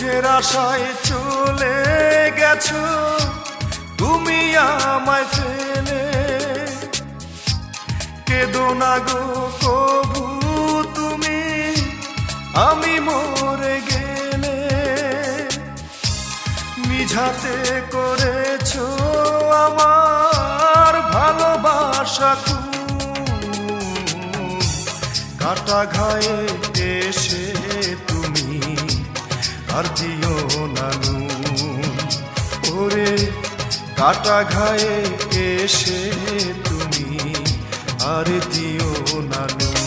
সুখের আশায় চলে গেছো তুমি আমায় ফেলে, কেঁদো না গো কবু তুমি আমি মরে গেলে। নিঝাতে করেছো আমার ভালোবাসা খুন, কাটা ঘায়ে এসে তুমি আর দিও না নুন। ওরে কাটা ঘায়ে এসে তুমি আর দিও না নুন।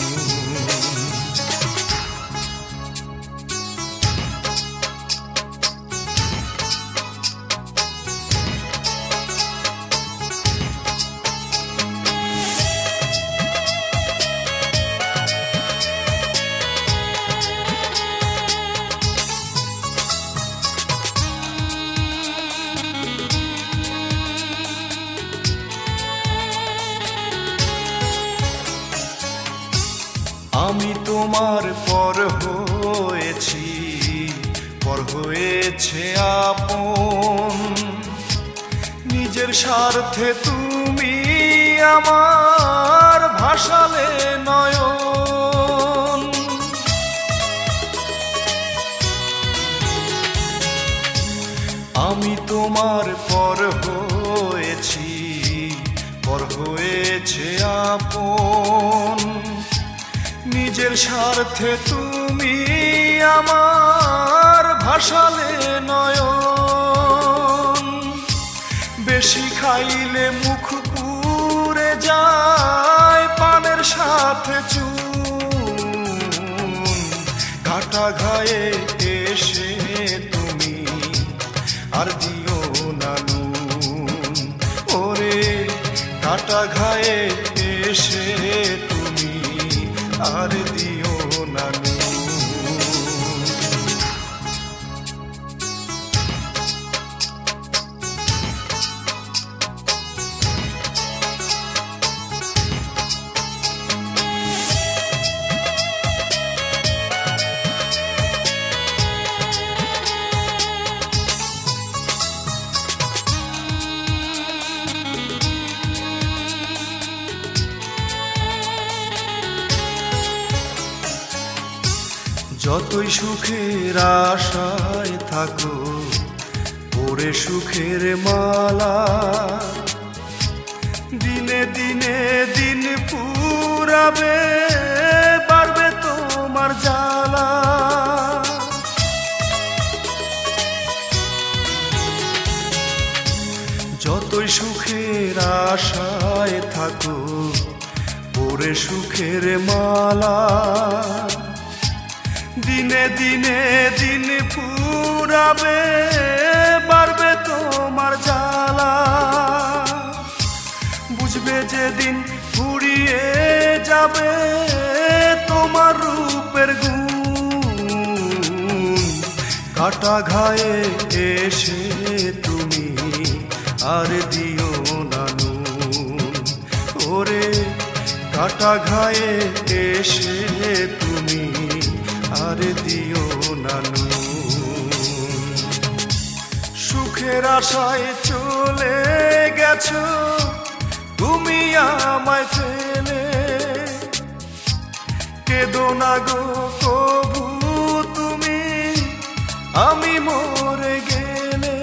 আমি তোমার পর হয়েছি, পর হয়েছে আপন, নিজের স্বার্থে তুমি আমার ভাসালে নয়ন। আমি তোমার পর হয়েছি, পর হয়েছে আপন, নিজের স্বার্থে তুমি আমার ভাসালে নয়ন। বেশি খাইলে মুখ পুড়ে যায় পানের সাথে চুন, কাটা ঘায়ে এসে তুমি আর দিও না নুন। ওরে কাটা ঘায়ে এসে তুমি আর দিও না নুন। যতই সুখের আশায় থাকো ওরে সুখের মালা, দিনে দিনে দিন পুরাবে বাড়বে তোমার জ্বালা। যতই সুখের আশায় থাকো ওরে সুখের মালা, দিনে দিনে দিন পুরাবে বাড়বে তোমার জ্বালা। বুঝবে যেদিন ফুরিয়ে যাবে তোমার রূপের গুণ, কাটা ঘায়ে এসে তুমি আর দিও না নুন। ওরে কাটা ঘায়ে এসে তুমি আর দিও না নুন। সুখের আশায় চলে গেছো তুমি আমায় ফেলে, কেঁদো না গো কবু তুমি আমি মরে গেলে।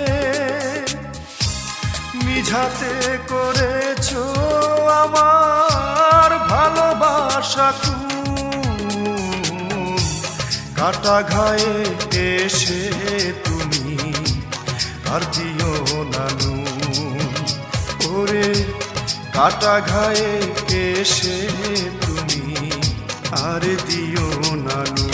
নিঝাতে করেছো আমার ভালোবাসা খুন, কাটা ঘায়ে এসে তুমি আর দিও না নুন। ওরে কাটা ঘায়ে এসে তুমি আর দিও না নুন।